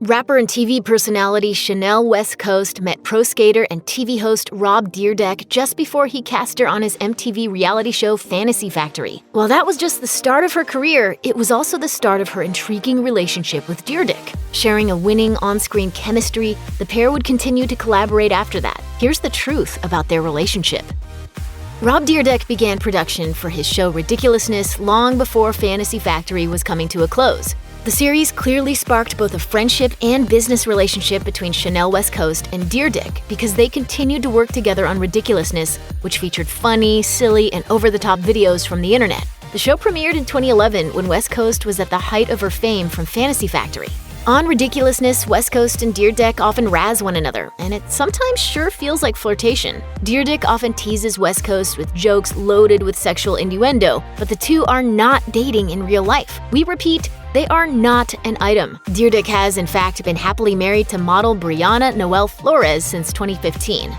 Rapper and TV personality Chanel West Coast met pro skater and TV host Rob Dyrdek just before he cast her on his MTV reality show Fantasy Factory. While that was just the start of her career, it was also the start of her intriguing relationship with Dyrdek. Sharing a winning on-screen chemistry, the pair would continue to collaborate after that. Here's the truth about their relationship. Rob Dyrdek began production for his show Ridiculousness long before Fantasy Factory was coming to a close. The series clearly sparked both a friendship and business relationship between Chanel West Coast and Dyrdek because they continued to work together on Ridiculousness, which featured funny, silly, and over-the-top videos from the internet. The show premiered in 2011 when West Coast was at the height of her fame from Fantasy Factory. On Ridiculousness, West Coast and Dyrdek often razz one another, and it sometimes sure feels like flirtation. Dyrdek often teases West Coast with jokes loaded with sexual innuendo, but the two are not dating in real life. We repeat, they are not an item. Dyrdek has, in fact, been happily married to model Brianna Noel Flores since 2015.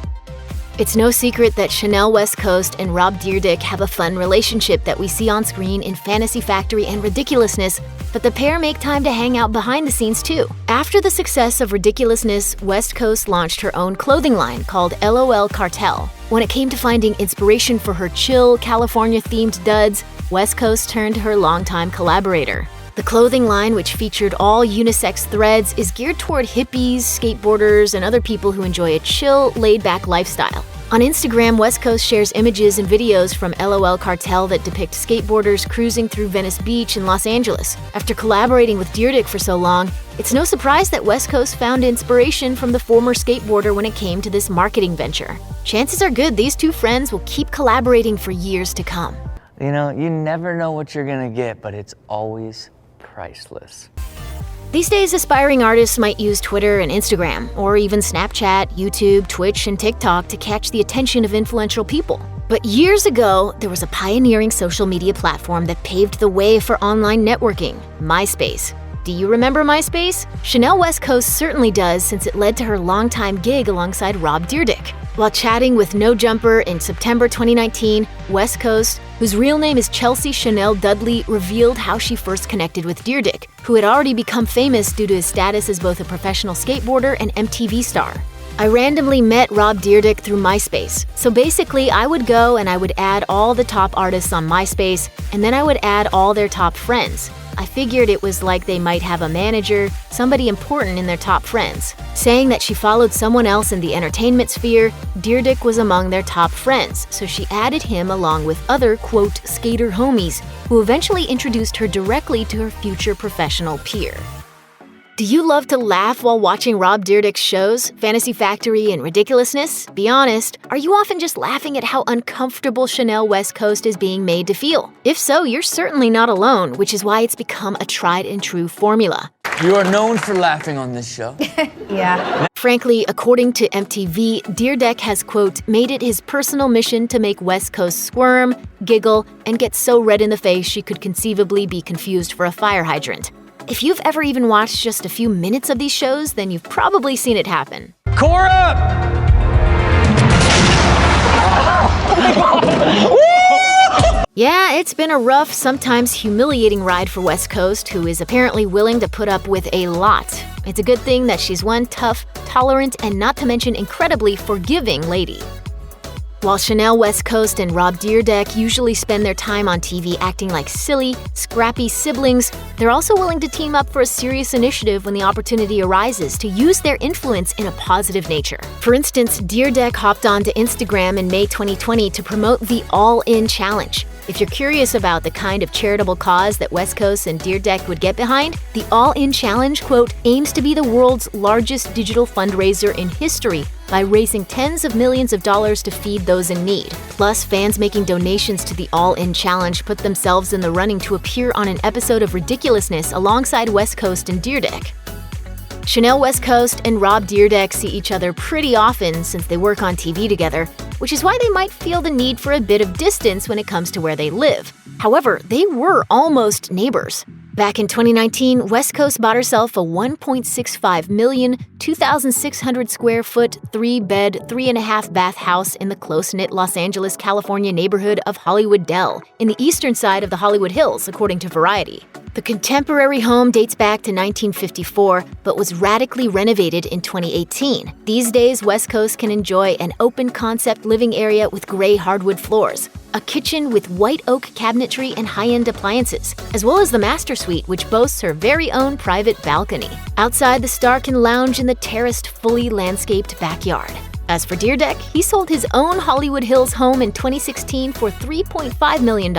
It's no secret that Chanel West Coast and Rob Dyrdek have a fun relationship that we see on screen in Fantasy Factory and Ridiculousness, but the pair make time to hang out behind the scenes too. After the success of Ridiculousness, West Coast launched her own clothing line called LOL Cartel. When it came to finding inspiration for her chill, California-themed duds, West Coast turned to her longtime collaborator. The clothing line, which featured all unisex threads, is geared toward hippies, skateboarders, and other people who enjoy a chill, laid-back lifestyle. On Instagram, West Coast shares images and videos from LOL Cartel that depict skateboarders cruising through Venice Beach in Los Angeles. After collaborating with Dyrdek for so long, it's no surprise that West Coast found inspiration from the former skateboarder when it came to this marketing venture. Chances are good these two friends will keep collaborating for years to come. You know, you never know what you're gonna get, but it's always priceless. These days, aspiring artists might use Twitter and Instagram, or even Snapchat, YouTube, Twitch, and TikTok to catch the attention of influential people. But years ago, there was a pioneering social media platform that paved the way for online networking, MySpace. Do you remember MySpace? Chanel West Coast certainly does, since it led to her longtime gig alongside Rob Dyrdek. While chatting with No Jumper in September 2019, West Coast, whose real name is Chelsea Chanel Dudley, revealed how she first connected with Dyrdek, who had already become famous due to his status as both a professional skateboarder and MTV star. I randomly met Rob Dyrdek through MySpace. So basically, I would go and I would add all the top artists on MySpace, and then I would add all their top friends. I figured it was like they might have a manager, somebody important in their top friends. Saying that she followed someone else in the entertainment sphere, Dyrdek was among their top friends, so she added him along with other, quote, skater homies, who eventually introduced her directly to her future professional peer. Do you love to laugh while watching Rob Dyrdek's shows, Fantasy Factory and Ridiculousness? Be honest, are you often just laughing at how uncomfortable Chanel West Coast is being made to feel? If so, you're certainly not alone, which is why it's become a tried and true formula. You are known for laughing on this show. Yeah. Frankly, according to MTV, Dyrdek has, quote, made it his personal mission to make West Coast squirm, giggle, and get so red in the face she could conceivably be confused for a fire hydrant. If you've ever even watched just a few minutes of these shows, then you've probably seen it happen. Core up! Yeah, it's been a rough, sometimes humiliating ride for West Coast, who is apparently willing to put up with a lot. It's a good thing that she's one tough, tolerant, and not to mention incredibly forgiving lady. While Chanel West Coast and Rob Dyrdek usually spend their time on TV acting like silly, scrappy siblings, they're also willing to team up for a serious initiative when the opportunity arises to use their influence in a positive nature. For instance, Dyrdek hopped onto Instagram in May 2020 to promote the All In Challenge. If you're curious about the kind of charitable cause that West Coast and Dyrdek would get behind, the All In Challenge, quote, aims to be the world's largest digital fundraiser in history by raising tens of millions of dollars to feed those in need. Plus, fans making donations to the All In Challenge put themselves in the running to appear on an episode of Ridiculousness alongside West Coast and Dyrdek. Chanel West Coast and Rob Dyrdek see each other pretty often since they work on TV together, which is why they might feel the need for a bit of distance when it comes to where they live. However, they were almost neighbors. Back in 2019, West Coast bought herself a $1.65 million, 2,600 square foot, 3-bed, 3.5-bath house in the close-knit Los Angeles, California neighborhood of Hollywood Dell, in the eastern side of the Hollywood Hills, according to Variety. The contemporary home dates back to 1954, but was radically renovated in 2018. These days, West Coast can enjoy an open-concept living area with gray hardwood floors, a kitchen with white oak cabinetry and high-end appliances, as well as the master suite, which boasts her very own private balcony. Outside, the star can lounge in the terraced, fully landscaped backyard. As for Dyrdek, he sold his own Hollywood Hills home in 2016 for $3.5 million.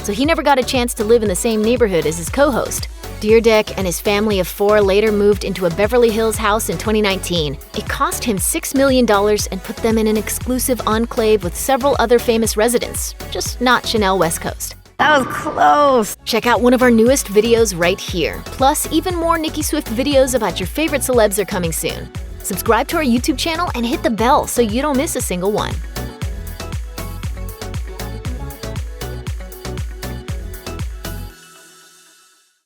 So he never got a chance to live in the same neighborhood as his co-host. Dyrdek and his family of 4 later moved into a Beverly Hills house in 2019. It cost him $6 million and put them in an exclusive enclave with several other famous residents, just not Chanel West Coast. That was close. Check out one of our newest videos right here. Plus, even more Nicki Swift videos about your favorite celebs are coming soon. Subscribe to our YouTube channel and hit the bell so you don't miss a single one.